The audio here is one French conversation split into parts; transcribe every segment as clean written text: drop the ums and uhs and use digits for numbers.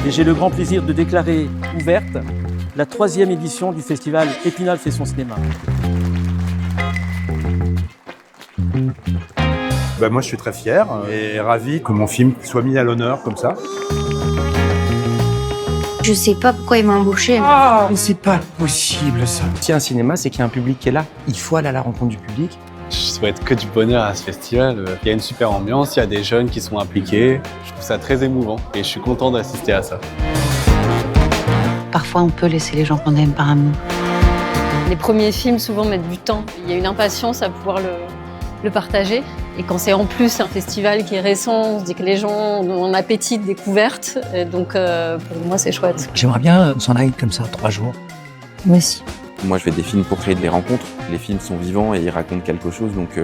Et j'ai le grand plaisir de déclarer ouverte la 3e édition du festival Épinal fait son cinéma. Moi, je suis très fier et ravi que mon film soit mis à l'honneur comme ça. Je sais pas pourquoi il m'a embauché. Ah, mais c'est pas possible ça. S'il y a un cinéma, c'est qu'il y a un public qui est là. Il faut aller à la rencontre du public. Je souhaite que du bonheur à ce festival. Il y a une super ambiance, il y a des jeunes qui sont impliqués. Je trouve ça très émouvant et je suis content d'assister à ça. Parfois, on peut laisser les gens qu'on aime par amour. Les premiers films, souvent, mettent du temps. Il y a une impatience à pouvoir le partager. Et quand c'est en plus un festival qui est récent, on se dit que les gens ont un appétit de découverte. Et donc, pour moi, c'est chouette. J'aimerais bien s'en aille comme ça, 3 jours. Moi aussi. Moi, je fais des films pour créer des rencontres. Les films sont vivants et ils racontent quelque chose, donc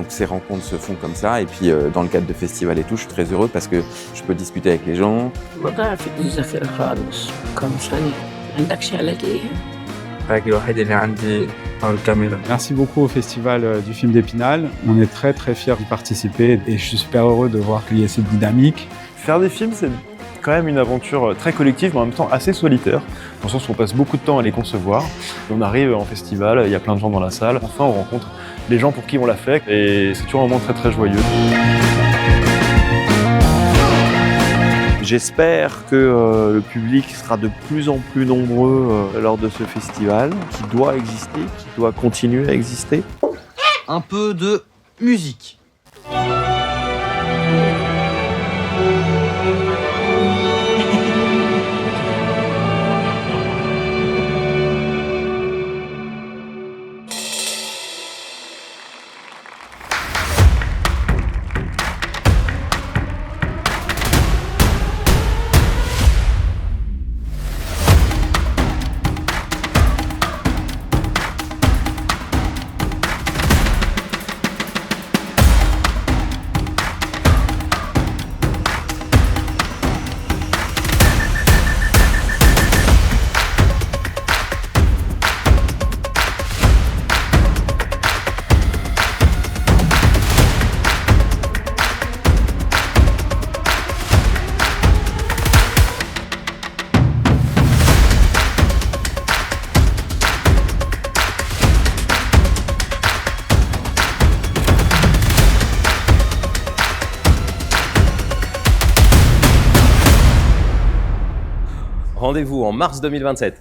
ces rencontres se font comme ça. Et puis, dans le cadre de festivals et tout, je suis très heureux parce que je peux discuter avec les gens. Merci beaucoup au Festival du film d'Épinal. On est très très fiers d'y participer et je suis super heureux de voir qu'il y a cette dynamique. Faire des films, c'est quand même une aventure très collective, mais en même temps assez solitaire, dans le sens où on passe beaucoup de temps à les concevoir. On arrive en festival, il y a plein de gens dans la salle. Enfin, on rencontre les gens pour qui on l'a fait et c'est toujours un moment très très joyeux. J'espère que le public sera de plus en plus nombreux lors de ce festival, qui doit exister, qui doit continuer à exister. Un peu de musique. Rendez-vous en mars 2027.